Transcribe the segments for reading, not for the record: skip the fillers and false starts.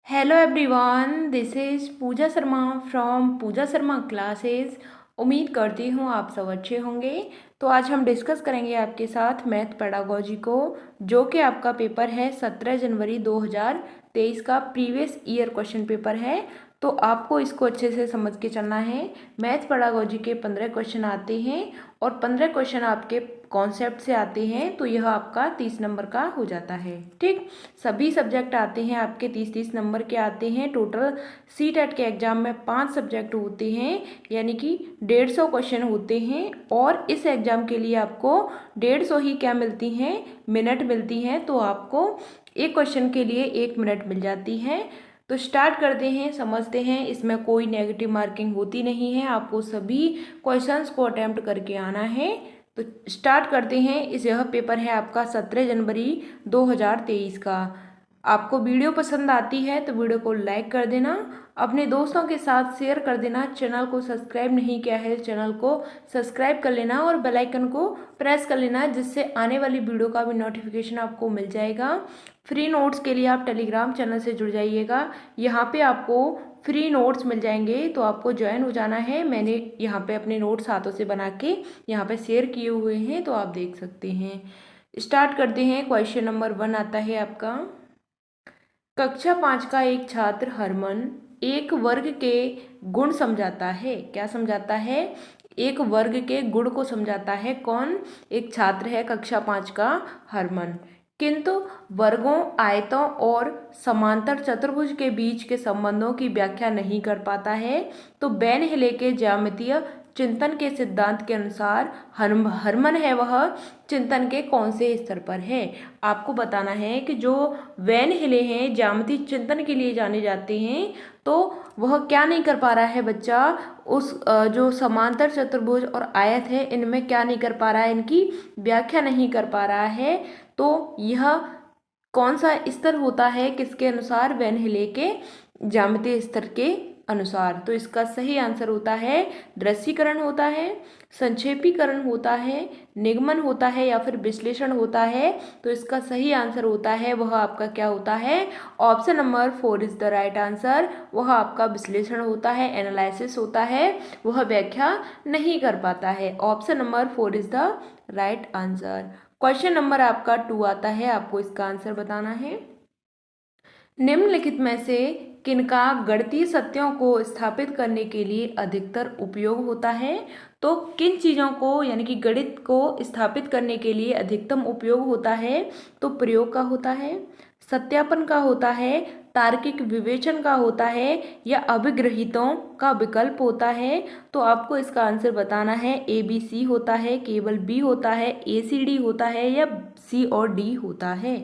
Hello everyone, this is Pooja Sharma from Pooja Sharma classes. उम्मीद करती हूँ आप सब अच्छे होंगे। तो आज हम डिस्कस करेंगे आपके साथ मैथ पेडागोजी को, जो कि आपका पेपर है 17 जनवरी 2023 का प्रीवियस ईयर क्वेश्चन पेपर है। तो आपको इसको अच्छे से समझ के चलना है। मैथ पेडागोजी के 15 क्वेश्चन आते हैं और 15 क्वेश्चन आपके कॉन्सेप्ट से आते हैं, तो यह आपका 30 नंबर का हो जाता है। ठीक, सभी सब्जेक्ट आते हैं आपके 30-30 नंबर के आते हैं। टोटल सी टेट के एग्ज़ाम में 5 सब्जेक्ट होते हैं, यानी कि 150 क्वेश्चन होते हैं। और इस एग्ज़ाम के लिए आपको 150 ही क्या मिलती हैं, मिनट मिलती हैं। तो आपको एक क्वेश्चन के लिए 1 मिनट मिल जाती है। तो स्टार्ट करते हैं, समझते हैं। इसमें कोई नेगेटिव मार्किंग होती नहीं है, आपको सभी क्वेश्चंस को अटेम्प्ट करके आना है। तो स्टार्ट करते हैं। यह पेपर है आपका 17 जनवरी 2023 का। आपको वीडियो पसंद आती है तो वीडियो को लाइक कर देना, अपने दोस्तों के साथ शेयर कर देना। चैनल को सब्सक्राइब नहीं किया है, चैनल को सब्सक्राइब कर लेना और बेल आइकन को प्रेस कर लेना, जिससे आने वाली वीडियो का भी नोटिफिकेशन आपको मिल जाएगा। फ्री नोट्स के लिए आप टेलीग्राम चैनल से जुड़ जाइएगा, यहाँ पे आपको फ्री नोट्स मिल जाएंगे। तो आपको ज्वाइन हो जाना है। मैंने यहाँ पे अपने नोट्स हाथों से बना के यहाँ पे शेयर किए हुए हैं, तो आप देख सकते हैं। स्टार्ट करते हैं। क्वेश्चन नंबर 1 आता है आपका। कक्षा 5 का एक छात्र हरमन एक वर्ग के गुण समझाता है। क्या समझाता है? एक वर्ग के गुण को समझाता है। कौन? एक छात्र है कक्षा 5 का हरमन। किंतु वर्गों, आयतों और समांतर चतुर्भुज के बीच के संबंधों की व्याख्या नहीं कर पाता है। तो बेन हिले के ज्यामितीय चिंतन के सिद्धांत के अनुसार हरमन है वह चिंतन के कौन से स्तर पर है। आपको बताना है कि जो वैन हिले हैं, ज्यामितीय चिंतन के लिए जाने जाते हैं, तो वह क्या नहीं कर पा रहा है बच्चा, उस जो समांतर चतुर्भुज और आयत है इनमें क्या नहीं कर पा रहा है, इनकी व्याख्या नहीं कर पा रहा है। तो यह कौन सा स्तर होता है, किसके अनुसार? वैन हिले के ज्यामितीय स्तर के अनुसार। तो इसका सही आंसर होता है दृश्यीकरण होता है, संक्षेपीकरण होता है, निगमन होता है या फिर विश्लेषण होता है। तो इसका सही आंसर होता है वह आपका क्या होता है? Option number 4 is the right answer. वह आपका विश्लेषण होता है, एनालिसिस होता है, वह व्याख्या नहीं कर पाता है। Option number 4 is the right answer. Question number आपका 2 आता है, आपको इसका आंसर बताना है। निम्नलिखित में से किनका गणितीय सत्यों को स्थापित करने के लिए अधिकतर उपयोग होता है? तो किन चीज़ों को, यानी कि गणित को स्थापित करने के लिए अधिकतम उपयोग होता है? तो प्रयोग का होता है, सत्यापन का होता है, तार्किक विवेचन का होता है, या अभिग्रहितों का विकल्प होता है। तो आपको इसका आंसर बताना है। ABC होता है, केवल B होता है, ACD होता है, या C और D होता है।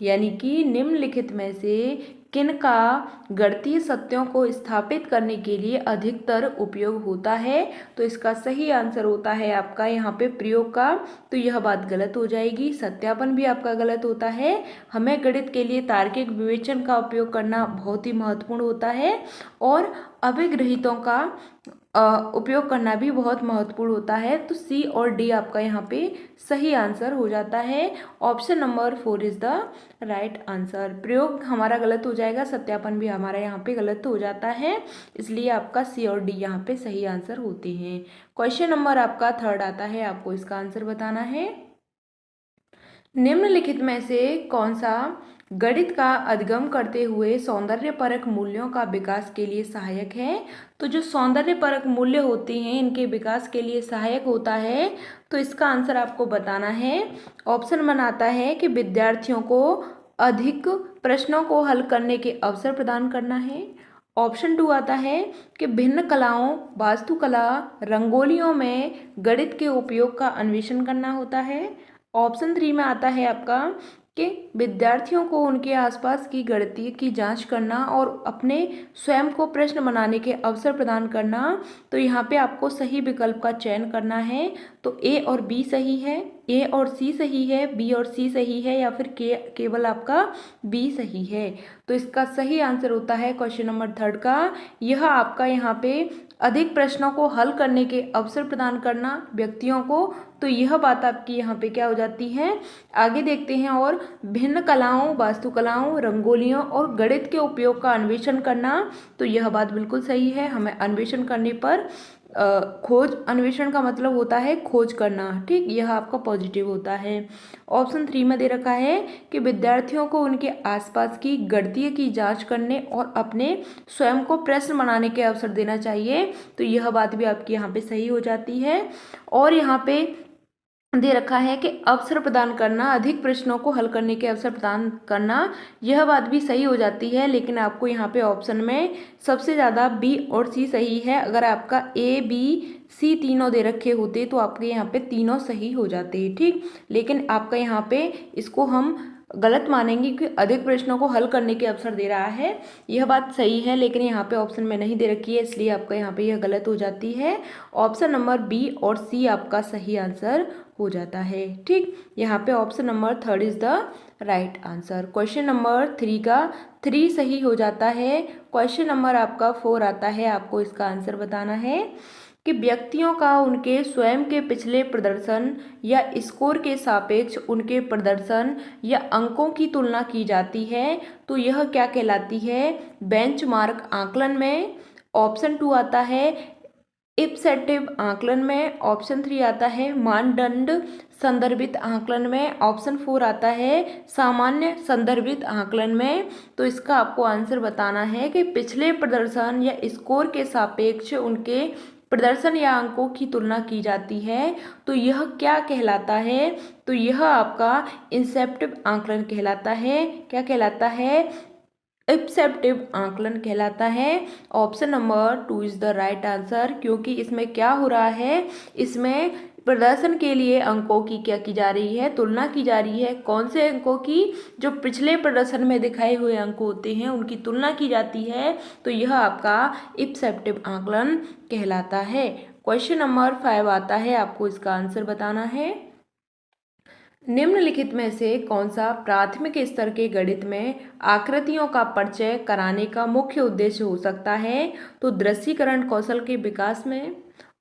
यानी कि निम्नलिखित में से किनका गणितीय सत्यों को स्थापित करने के लिए अधिकतर उपयोग होता है? तो इसका सही आंसर होता है आपका यहाँ पे प्रयोग का। तो यह बात गलत हो जाएगी, सत्यापन भी आपका गलत होता है। हमें गणित के लिए तार्किक विवेचन का उपयोग करना बहुत ही महत्वपूर्ण होता है, और अभिग्रहितों का उपयोग करना भी बहुत महत्वपूर्ण होता है। तो C और D आपका यहाँ पे सही आंसर हो जाता है। Option number 4 is the right answer. प्रयोग हमारा गलत हो जाएगा, सत्यापन भी हमारा यहाँ पे गलत हो जाता है, इसलिए आपका C और D यहाँ पे सही आंसर होते हैं। क्वेश्चन नंबर आपका 3 आता है, आपको इसका आंसर बताना है। निम्नलिखित में से कौन सा गणित का अधिगम करते हुए सौंदर्यपरक मूल्यों का विकास के लिए सहायक है? तो जो सौंदर्यपरक मूल्य होते हैं इनके विकास के लिए सहायक होता है। तो इसका आंसर आपको बताना है। ऑप्शन बनाता है कि विद्यार्थियों को अधिक प्रश्नों को हल करने के अवसर प्रदान करना है। ऑप्शन 2 आता है कि भिन्न कलाओं, वास्तुकला, रंगोलियों में गणित के उपयोग का अन्वेषण करना होता है। ऑप्शन 3 में आता है आपका कि विद्यार्थियों को उनके आसपास की गणितीय की जांच करना और अपने स्वयं को प्रश्न बनाने के अवसर प्रदान करना। तो यहाँ पे आपको सही विकल्प का चयन करना है। तो ए और बी सही है, ए और सी सही है, बी और सी सही है, या फिर केवल आपका बी सही है। तो इसका सही आंसर होता है क्वेश्चन नंबर 3 का, यह आपका यहाँ पे अधिक प्रश्नों को हल करने के अवसर प्रदान करना व्यक्तियों को, तो यह बात आपकी यहाँ पे क्या हो जाती है। आगे देखते हैं, और भिन्न कलाओं, वास्तुकलाओं, रंगोलियों और गणित के उपयोग का अन्वेषण करना, तो यह बात बिल्कुल सही है। हमें अन्वेषण करने पर खोज, अन्वेषण का मतलब होता है खोज करना, ठीक, यह आपका पॉजिटिव होता है। ऑप्शन 3 में दे रखा है कि विद्यार्थियों को उनके आसपास की गणितीय की जांच करने और अपने स्वयं को प्रश्न बनाने के अवसर देना चाहिए, तो यह बात भी आपकी यहाँ पे सही हो जाती है। और यहाँ पे दे रखा है कि अवसर प्रदान करना, अधिक प्रश्नों को हल करने के अवसर प्रदान करना, यह बात भी सही हो जाती है, लेकिन आपको यहाँ पे ऑप्शन में सबसे ज़्यादा बी और सी सही है। अगर आपका ए बी सी तीनों दे रखे होते तो आपके यहाँ पे तीनों सही हो जाते, ठीक, लेकिन आपका यहाँ पे इसको हम गलत मानेंगे कि अधिक प्रश्नों को हल करने के अवसर दे रहा है, यह बात सही है, लेकिन यहाँ पे ऑप्शन में नहीं दे रखी है, इसलिए आपका यहाँ पे यह गलत हो जाती है। ऑप्शन नंबर बी और सी आपका सही आंसर हो जाता है, ठीक, यहाँ पे option number 3 is the right answer. Question number 3 का 3 सही हो जाता है। क्वेश्चन नंबर आपका 4 आता है, आपको इसका आंसर बताना है कि व्यक्तियों का उनके स्वयं के पिछले प्रदर्शन या स्कोर के सापेक्ष उनके प्रदर्शन या अंकों की तुलना की जाती है, तो यह क्या कहलाती है, बेंचमार्क आकलन में। ऑप्शन 2 आता है इप्सेटिव आकलन में। ऑप्शन 3 आता है मानदंड संदर्भित आकलन में। ऑप्शन 4 आता है सामान्य संदर्भित आकलन में। तो इसका आपको आंसर बताना है कि पिछले प्रदर्शन या स्कोर के सापेक्ष उनके प्रदर्शन या अंकों की तुलना की जाती है, तो यह क्या कहलाता है, तो यह आपका इंसेप्टिव आकलन कहलाता है। क्या कहलाता है, इप्सेप्टिव आकलन कहलाता है। Option number 2 is the right answer, क्योंकि इसमें क्या हो रहा है, इसमें प्रदर्शन के लिए अंकों की क्या की जा रही है, तुलना की जा रही है। कौन से अंकों की, जो पिछले प्रदर्शन में दिखाए हुए अंक होते हैं उनकी तुलना की जाती है, तो यह आपका इप्सेप्टिव आकलन कहलाता है। क्वेश्चन नंबर 5 आता है, आपको इसका आंसर बताना है। निम्नलिखित में से कौन सा प्राथमिक स्तर के गणित में आकृतियों का परिचय कराने का मुख्य उद्देश्य हो सकता है, तो दृश्यीकरण कौशल के विकास में।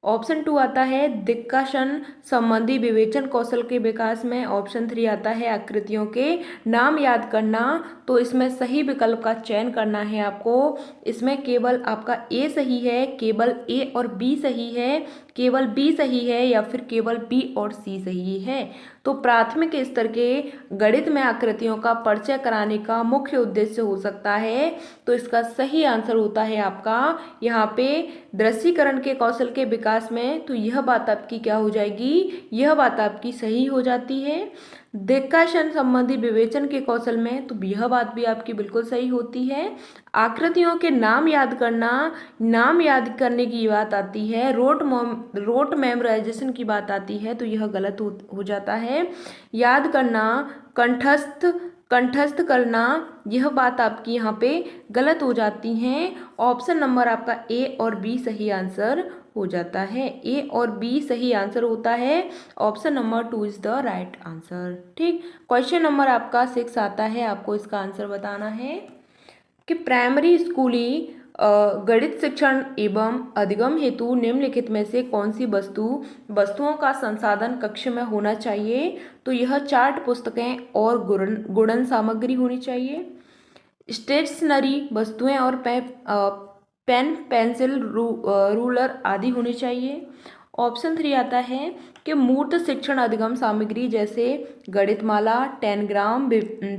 ऑप्शन 2 आता है दिक्कर्षण संबंधी विवेचन कौशल के विकास में। ऑप्शन 3 आता है आकृतियों के नाम याद करना, तो इसमें सही विकल्प का चयन करना है आपको। इसमें केवल आपका ए सही है, केवल ए और बी सही है, केवल बी सही है, या फिर केवल बी और सी सही है। तो प्राथमिक स्तर के गणित में आकृतियों का परिचय कराने का मुख्य उद्देश्य हो सकता है, तो इसका सही आंसर होता है आपका यहाँ पे दृश्यीकरण के कौशल के विकास में। तो यह बात आपकी क्या हो जाएगी, यह बात आपकी सही हो जाती है। दिक्कर्षण संबंधी विवेचन के कौशल में, तो यह बात भी आपकी बिल्कुल सही होती है। आकृतियों के नाम याद करना, नाम याद करने की बात आती है, रोट मेमोराइजेशन की बात आती है, तो यह गलत हो जाता है। याद करना, कंठस्थ करना, यह बात आपकी यहाँ पे गलत हो जाती हैं। ऑप्शन नंबर आपका ए और बी सही आंसर हो जाता है, ए और बी सही आंसर होता है। Option number 2 is the right answer, ठीक। क्वेश्चन नंबर आपका 6 आता है, आपको इसका आंसर बताना है कि प्राइमरी स्कूली गणित शिक्षण एवं अधिगम हेतु निम्नलिखित में से कौन सी वस्तुओं का संसाधन कक्ष में होना चाहिए, तो यह चार्ट पुस्तकें और गुणन सामग्री होनी चाहिए, स्टेशनरी वस्तुएं और पेन पेंसिल रूलर आदि होनी चाहिए। ऑप्शन 3 आता है कि मूर्त शिक्षण अधिगम सामग्री जैसे गणितमाला, टेनग्राम,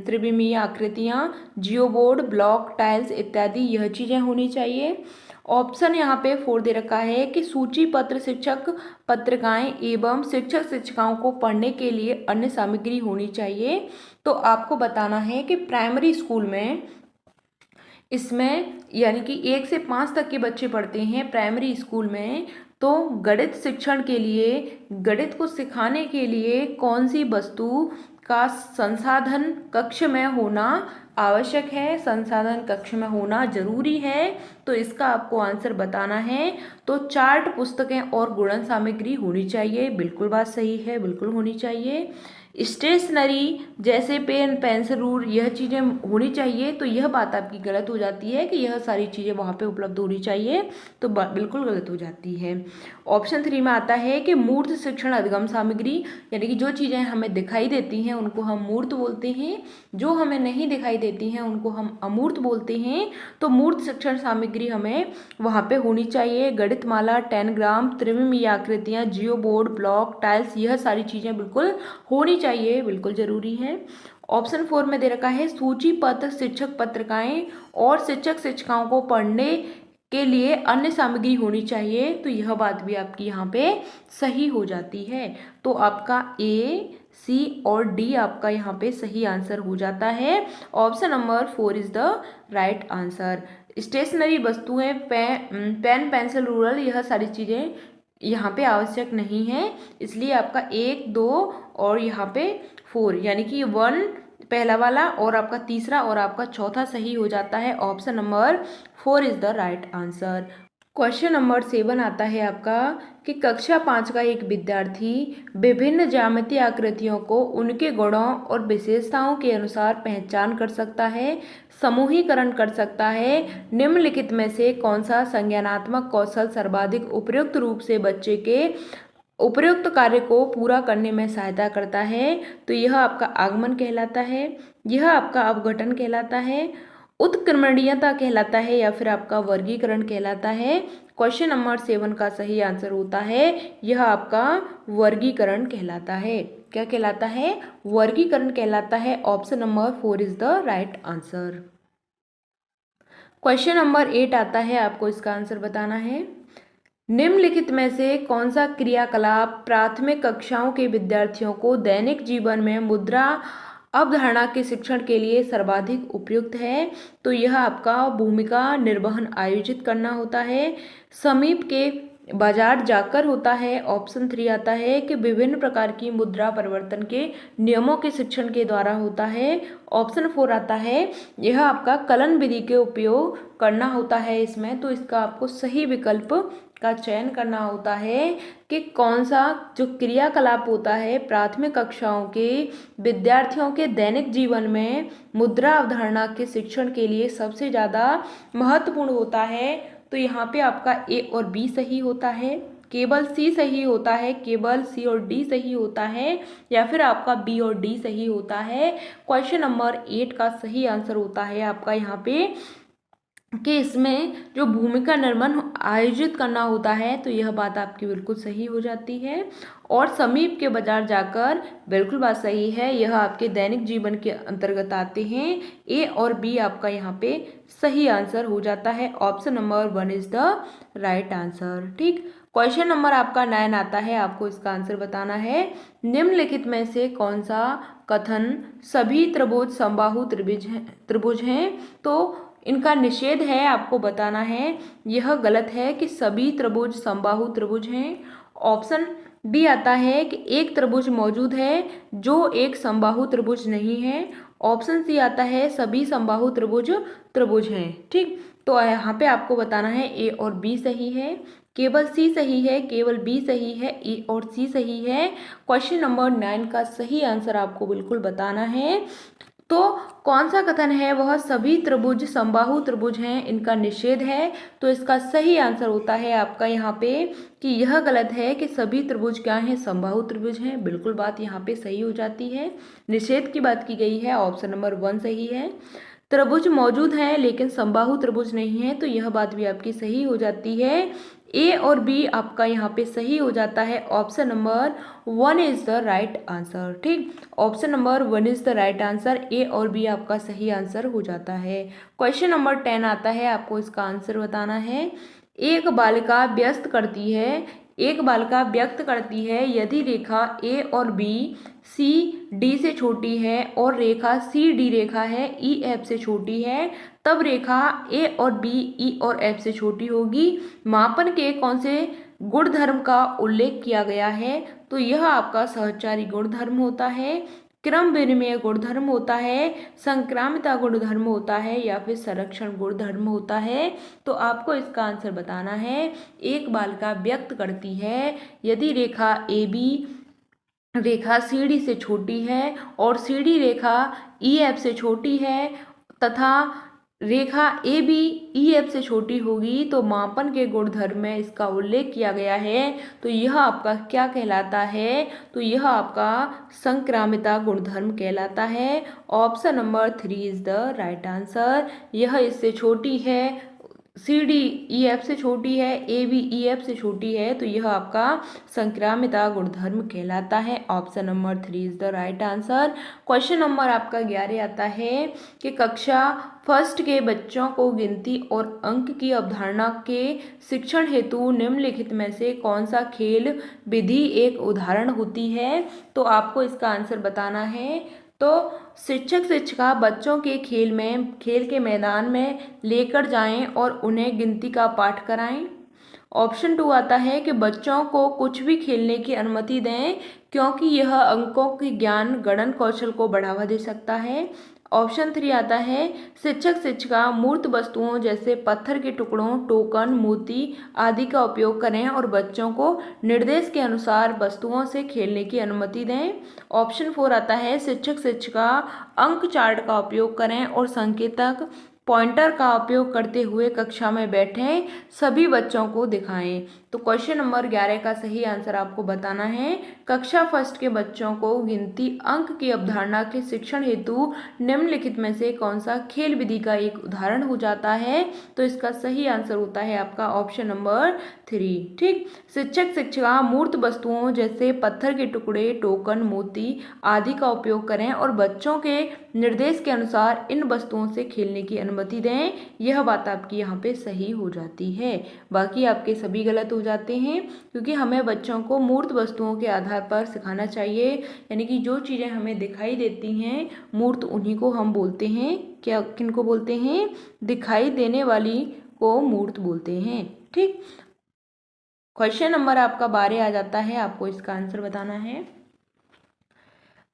त्रिविमीय आकृतियाँ, जियोबोर्ड, ब्लॉक, टाइल्स इत्यादि, यह चीज़ें होनी चाहिए। ऑप्शन यहाँ पे 4 दे रखा है कि सूची पत्र, शिक्षक पत्रिकाएं एवं शिक्षक शिक्षिकाओं को पढ़ने के लिए अन्य सामग्री होनी चाहिए। तो आपको बताना है कि प्राइमरी स्कूल में इसमें यानी कि 1 से 5 तक के बच्चे पढ़ते हैं प्राइमरी स्कूल में, तो गणित शिक्षण के लिए, गणित को सिखाने के लिए कौन सी वस्तु का संसाधन कक्ष में होना आवश्यक है, संसाधन कक्ष में होना जरूरी है, तो इसका आपको आंसर बताना है। तो चार्ट, पुस्तकें और गुणन सामग्री होनी चाहिए, बिल्कुल बात सही है, बिल्कुल होनी चाहिए। स्टेशनरी जैसे पेन, पेंसिल, रूल, यह चीज़ें होनी चाहिए, तो यह बात आपकी गलत हो जाती है कि यह सारी चीज़ें वहाँ पे उपलब्ध होनी चाहिए, तो बिल्कुल गलत हो जाती है। ऑप्शन 3 में आता है कि मूर्त शिक्षण अधिगम सामग्री, यानी कि जो चीज़ें हमें दिखाई देती हैं उनको हम मूर्त बोलते हैं, जो हमें नहीं दिखाई देती हैं उनको हम अमूर्त बोलते हैं। तो मूर्त शिक्षण सामग्री हमें वहाँ पे होनी चाहिए। गणित माला, 10 ग्राम, त्रिविमीय आकृतियाँ, जियो बोर्ड, ब्लॉक, टाइल्स, यह सारी चीज़ें बिल्कुल होनी चाहिए, बिल्कुल ज़रूरी है। ऑप्शन 4 में दे रखा है सूची पत्र, शिक्षक पत्रिकाएं और शिक्षक शिक्षिकाओं को पढ़ने के लिए अन्य सामग्री होनी चाहिए, तो यह बात भी आपकी यहाँ पे सही हो जाती है। तो आपका ए, सी और डी आपका यहाँ पे सही आंसर हो जाता है। Option number 4 is the right answer. Stationery वस्तुएं, पेन, पेंसिल, रूलर, यह सारी चीज़ें यहाँ पे आवश्यक नहीं है, इसलिए आपका 1, 2 और यहाँ पे 4, यानी कि 1 पहला वाला और आपका तीसरा और आपका चौथा सही हो जाता है। Option number 4 is the right answer. Question number 7 आता है आपका कि कक्षा 5 का एक विद्यार्थी विभिन्न ज्यामितीय आकृतियों को उनके गुणों और विशेषताओं के अनुसार पहचान कर सकता है, समूहीकरण कर सकता है। निम्नलिखित में से कौन सा संज्ञानात्मक कौशल सर्वाधिक उपयुक्त रूप से बच्चे के उपयुक्त कार्य को पूरा करने में सहायता करता है? तो यह आपका आगमन कहलाता है, यह आपका अपघटन कहलाता है, उत्क्रमणीयता कहलाता है, या फिर आपका वर्गीकरण कहलाता है। क्वेश्चन नंबर 7 का सही आंसर होता है यह आपका वर्गीकरण कहलाता है। क्या कहलाता है? वर्गीकरण कहलाता है। Option number 4 is the right answer. Question number 8 आता है, आपको इसका आंसर बताना है। निम्नलिखित में से कौन सा क्रियाकलाप प्राथमिक कक्षाओं के विद्यार्थियों को दैनिक जीवन में मुद्रा अवधारणा के शिक्षण के लिए सर्वाधिक उपयुक्त है? तो यह आपका भूमिका निर्वहन आयोजित करना होता है, समीप के बाजार जाकर होता है। ऑप्शन 3 आता है कि विभिन्न प्रकार की मुद्रा परिवर्तन के नियमों के शिक्षण के द्वारा होता है। ऑप्शन 4 आता है यह आपका कलन विधि के उपयोग करना होता है इसमें। तो इसका आपको सही विकल्प का चयन करना होता है कि कौन सा जो क्रियाकलाप होता है प्राथमिक कक्षाओं के विद्यार्थियों के दैनिक जीवन में मुद्रा अवधारणा के शिक्षण के लिए सबसे ज़्यादा महत्वपूर्ण होता है। तो यहाँ पे आपका ए और बी सही होता है, केवल सी सही होता है, केवल सी और डी सही होता है, या फिर आपका बी और डी सही होता है। क्वेश्चन नंबर 8 का सही आंसर होता है आपका यहाँ पे कि इसमें जो भूमिका निर्माण आयोजित करना होता है, तो यह बात आपकी बिल्कुल सही हो जाती है। और समीप के बाजार जाकर, बिल्कुल बात सही है, यह आपके दैनिक जीवन के अंतर्गत आते हैं। ए और बी आपका यहाँ पे सही आंसर हो जाता है। Option number 1 is the right answer. ठीक, क्वेश्चन नंबर आपका 9 आता है, आपको इसका आंसर बताना है। निम्नलिखित में से कौन सा कथन सभी त्रिभुज समबाहु त्रिभुज हैं? तो इनका निषेध है, आपको बताना है। यह गलत है कि सभी त्रिभुज समबाहु त्रिभुज हैं। ऑप्शन बी आता है कि एक त्रिभुज मौजूद है जो एक समबाहु त्रिभुज नहीं है। ऑप्शन सी आता है सभी समबाहु त्रिभुज हैं। ठीक, तो यहाँ पे आपको बताना है ए और बी सही है, केवल सी सही है, केवल बी सही है, ए और सी सही है। क्वेश्चन नंबर 9 का सही आंसर आपको बिल्कुल बताना है। तो कौन सा कथन है वह सभी त्रिभुज समबाहु त्रिभुज हैं, इनका निषेध है। तो इसका सही आंसर होता है आपका यहाँ पे कि यह गलत है कि सभी त्रिभुज क्या हैं? समबाहु त्रिभुज हैं। बिल्कुल बात यहाँ पे सही हो जाती है, निषेध की बात की गई है। ऑप्शन नंबर 1 सही है। त्रिभुज मौजूद हैं लेकिन समबाहु त्रिभुज नहीं है, तो यह बात भी आपकी सही हो जाती है। ए और बी आपका यहाँ पे सही हो जाता है। Option number 1 is the right answer. ठीक, option number 1 is the right answer. A और बी आपका सही आंसर हो जाता है। क्वेश्चन नंबर 10 आता है, आपको इसका आंसर बताना है। एक बालिका व्यस्त करती है यदि रेखा ए और बी सी डी से छोटी है और रेखा सी डी रेखा है ई एफ से छोटी है, तब रेखा ए और बी ई और एफ से छोटी होगी। मापन के कौन से गुणधर्म का उल्लेख किया गया है? तो यह आपका सहचारी गुणधर्म होता है। क्रम विनिमय गुणधर्म होता है, संक्रामिता गुणधर्म होता है, या फिर संरक्षण गुणधर्म होता है। तो आपको इसका आंसर बताना है। एक बालिका व्यक्त करती है, यदि रेखा A B Rekha C D से छोटी है और सी डी रेखा ई एफ से छोटी है तथा रेखा ए बी ई एफ से छोटी होगी तो मापन के गुणधर्म में इसका उल्लेख किया गया है। तो यह आपका क्या कहलाता है? तो यह आपका संक्रामिता गुणधर्म कहलाता है। Option number 3 is the right answer. यह इससे छोटी है, सी डी ई एफ से छोटी है, ए बी ई एफ से छोटी है, तो यह आपका संक्रामिता गुणधर्म कहलाता है। Option number 3 is the right answer. Question number आपका 11 आता है कि कक्षा फर्स्ट के बच्चों को गिनती और अंक की अवधारणा के शिक्षण हेतु निम्नलिखित में से कौन सा खेल विधि एक उदाहरण होती है? तो आपको इसका आंसर बताना है। तो शिक्षक शिक्षिका बच्चों के खेल के मैदान में लेकर जाएं और उन्हें गिनती का पाठ कराएं। ऑप्शन 2 आता है कि बच्चों को कुछ भी खेलने की अनुमति दें क्योंकि यह अंकों के ज्ञान गणन कौशल को बढ़ावा दे सकता है। ऑप्शन 3 आता है शिक्षक शिक्षिका मूर्त वस्तुओं जैसे पत्थर के टुकड़ों, टोकन, मोती आदि का उपयोग करें और बच्चों को निर्देश के अनुसार वस्तुओं से खेलने की अनुमति दें। ऑप्शन 4 आता है शिक्षक शिक्षिका अंक चार्ट का उपयोग करें और संकेतक पॉइंटर का उपयोग करते हुए कक्षा में बैठे सभी बच्चों को दिखाएं। तो क्वेश्चन नंबर 11 का सही आंसर आपको बताना है। कक्षा फर्स्ट के बच्चों को गिनती अंक की अवधारणा के शिक्षण हेतु निम्नलिखित में से कौन सा खेल विधि का एक उदाहरण हो जाता है? तो इसका सही आंसर होता है आपका ऑप्शन नंबर 3। ठीक, शिक्षक शिक्षिका मूर्त वस्तुओं जैसे पत्थर के टुकड़े, टोकन, मोती आदि का उपयोग करें और बच्चों के निर्देश के अनुसार इन वस्तुओं से खेलने की अनुमति दें। यह बात आपकी यहाँ पे सही हो जाती है, बाकी आपके सभी गलत हो जाते हैं क्योंकि हमें बच्चों को मूर्त वस्तुओं के आधार पर सिखाना चाहिए। यानी कि जो चीज़ें हमें दिखाई देती हैं मूर्त, उन्हीं को हम बोलते हैं क्या, किनको बोलते हैं? दिखाई देने वाली को मूर्त बोलते हैं। ठीक, क्वेश्चन नंबर आपका 12 आ जाता है, आपको इसका आंसर बताना है।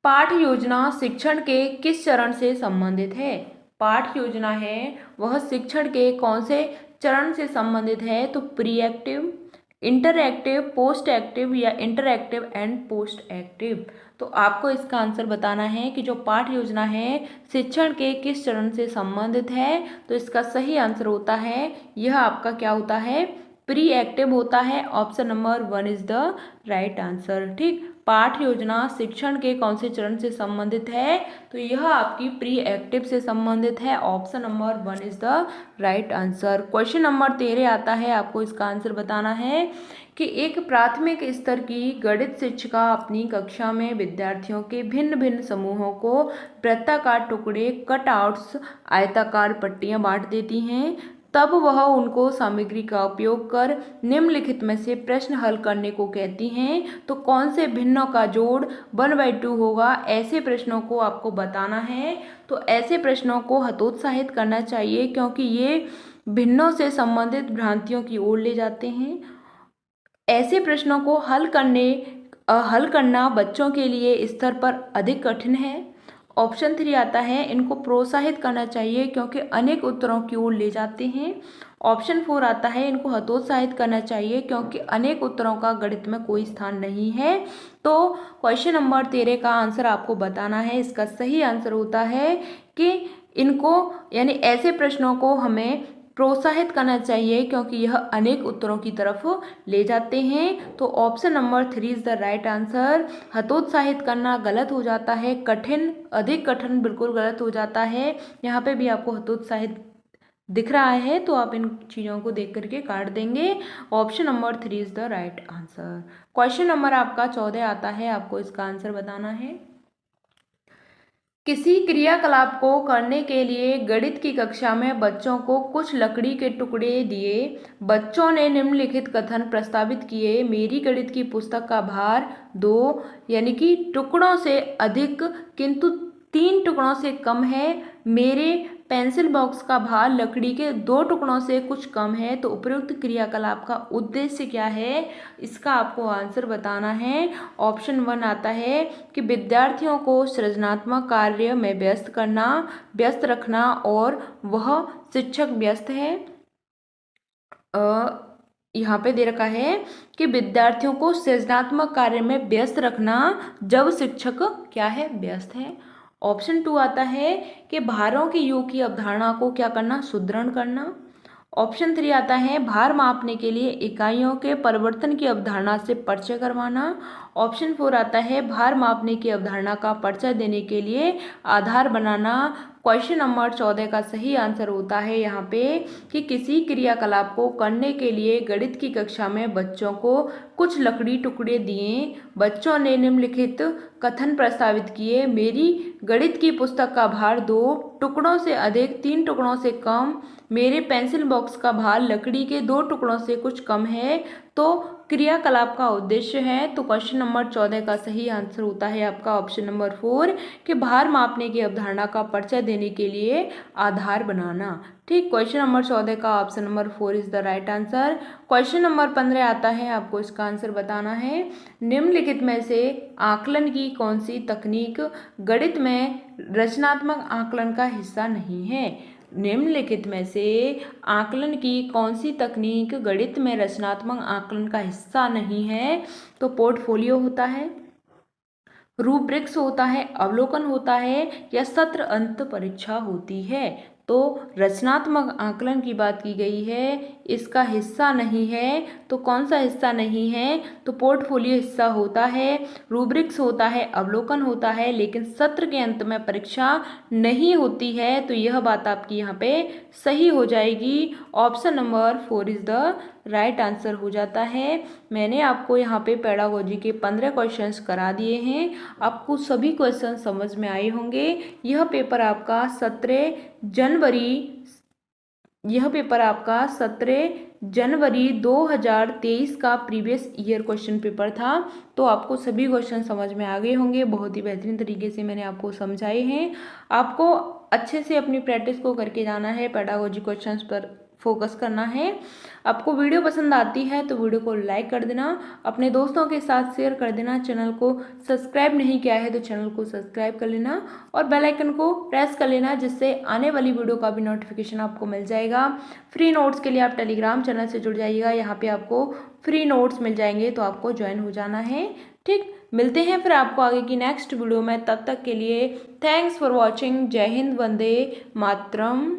पाठ योजना शिक्षण के किस चरण से संबंधित है? पाठ योजना है वह शिक्षण के कौन से चरण से संबंधित है? तो pre active, interactive, post active या इंटरएक्टिव एंड पोस्ट एक्टिव। तो आपको इसका आंसर बताना है कि जो पाठ योजना है शिक्षण के किस चरण से संबंधित है। तो इसका सही आंसर होता है, यह आपका क्या होता है? प्री एक्टिव होता है। Option number 1 is the right answer. ठीक, पाठ योजना शिक्षण के कौन से चरण से संबंधित है? तो यह आपकी प्री एक्टिव से संबंधित है। Option number 1 is the right answer. Question number 13 आता है, आपको इसका आंसर बताना है कि एक प्राथमिक स्तर की गणित शिक्षिका अपनी कक्षा में विद्यार्थियों के भिन्न भिन्न समूहों को वृत्ताकार टुकड़े, कटआउट्स, आयताकार पट्टियां बांट देती हैं। तब वह उनको सामग्री का उपयोग कर निम्नलिखित में से प्रश्न हल करने को कहती हैं। तो कौन से भिन्नों का जोड़ 1/2 होगा? ऐसे प्रश्नों को आपको बताना है। तो ऐसे प्रश्नों को हतोत्साहित करना चाहिए क्योंकि ये भिन्नों से संबंधित भ्रांतियों की ओर ले जाते हैं। ऐसे प्रश्नों को हल करना बच्चों के लिए स्तर पर अधिक कठिन है। ऑप्शन 3 आता है इनको प्रोत्साहित करना चाहिए क्योंकि अनेक उत्तरों की ओर ले जाते हैं। ऑप्शन 4 आता है इनको हतोत्साहित करना चाहिए क्योंकि अनेक उत्तरों का गणित में कोई स्थान नहीं है। तो क्वेश्चन नंबर 13 का आंसर आपको बताना है। इसका सही आंसर होता है कि इनको यानी ऐसे प्रश्नों को हमें प्रोत्साहित करना चाहिए क्योंकि यह अनेक उत्तरों की तरफ ले जाते हैं। तो option number 3 is the right answer. हतोत्साहित करना गलत हो जाता है, कठिन, अधिक कठिन बिल्कुल गलत हो जाता है। यहाँ पे भी आपको हतोत्साहित दिख रहा है तो आप इन चीज़ों को देख करके काट देंगे। Option number 3 is the right answer. Question number आपका 14 आता है, आपको इसका आंसर बताना है। किसी क्रियाकलाप को करने के लिए गणित की कक्षा में बच्चों को कुछ लकड़ी के टुकड़े दिए। बच्चों ने निम्नलिखित कथन प्रस्तावित किए। मेरी गणित की पुस्तक का भार 2 यानी कि टुकड़ों से अधिक किंतु 3 टुकड़ों से कम है। मेरे पेंसिल बॉक्स का भार लकड़ी के 2 टुकड़ों से कुछ कम है तो उपयुक्त क्रियाकलाप का उद्देश्य क्या है, इसका आपको आंसर बताना है। ऑप्शन 1 आता है कि विद्यार्थियों को सृजनात्मक कार्य में व्यस्त रखना और वह शिक्षक व्यस्त है। यहाँ पे दे रखा है कि विद्यार्थियों को सृजनात्मक कार्य में व्यस्त रखना जब शिक्षक क्या है, व्यस्त है। ऑप्शन 2 आता है कि भारों के योग की अवधारणा को क्या करना, सुदृढ़ करना। ऑप्शन 3 आता है भार मापने के लिए इकाइयों के परिवर्तन की अवधारणा से परिचय करवाना। ऑप्शन 4 आता है भार मापने की अवधारणा का परिचय देने के लिए आधार बनाना। क्वेश्चन नंबर 14 का सही आंसर होता है यहाँ पे कि किसी क्रियाकलाप को करने के लिए गणित की कक्षा में बच्चों को कुछ लकड़ी टुकड़े दिए, बच्चों ने निम्नलिखित कथन प्रस्तावित किए, मेरी गणित की पुस्तक का भार 2 टुकड़ों से अधिक 3 टुकड़ों से कम, मेरे पेंसिल बॉक्स का भार लकड़ी के 2 टुकड़ों से कुछ कम है। तो क्रियाकलाप का उद्देश्य है, तो क्वेश्चन नंबर 14 का सही आंसर होता है आपका ऑप्शन नंबर 4 कि भार मापने की अवधारणा का परिचय देने के लिए आधार बनाना। ठीक, क्वेश्चन नंबर 14 का option number 4 is the right answer. Question number 15 आता है, आपको इसका आंसर बताना है। निम्नलिखित में से आकलन की कौन सी तकनीक गणित में रचनात्मक आकलन का हिस्सा नहीं है। निम्नलिखित में से आकलन की कौन सी तकनीक गणित में रचनात्मक आकलन का हिस्सा नहीं है, तो पोर्टफोलियो होता है, रूब्रिक्स होता है, अवलोकन होता है या सत्र अंत परीक्षा होती है। तो रचनात्मक आकलन की बात की गई है, इसका हिस्सा नहीं है, तो कौन सा हिस्सा नहीं है, तो पोर्टफोलियो हिस्सा होता है, रूब्रिक्स होता है, अवलोकन होता है, लेकिन सत्र के अंत में परीक्षा नहीं होती है। तो यह बात आपकी यहाँ पे सही हो जाएगी। Option number 4 is the right answer हो जाता है। मैंने आपको यहाँ पे पेडागोजी के 15 क्वेश्चंस करा दिए हैं, आपको सभी क्वेश्चन समझ में आए होंगे। यह पेपर आपका 17 जनवरी 2023 का प्रीवियस ईयर क्वेश्चन पेपर था। तो आपको सभी क्वेश्चन समझ में आ गए होंगे, बहुत ही बेहतरीन तरीके से मैंने आपको समझाए हैं। आपको अच्छे से अपनी प्रैक्टिस को करके जाना है, पेडागोजी क्वेश्चंस पर फोकस करना है। आपको वीडियो पसंद आती है तो वीडियो को लाइक कर देना, अपने दोस्तों के साथ शेयर कर देना, चैनल को सब्सक्राइब नहीं किया है तो चैनल को सब्सक्राइब कर लेना और बेल आइकन को प्रेस कर लेना, जिससे आने वाली वीडियो का भी नोटिफिकेशन आपको मिल जाएगा। फ्री नोट्स के लिए आप टेलीग्राम चैनल से जुड़ जाइएगा, यहाँ पे आपको फ्री नोट्स मिल जाएंगे, तो आपको ज्वाइन हो जाना है। ठीक, मिलते हैं फिर आपको आगे की नेक्स्ट वीडियो में, तब तक के लिए थैंक्स फॉर वॉचिंग। जय हिंद, वंदे मातरम।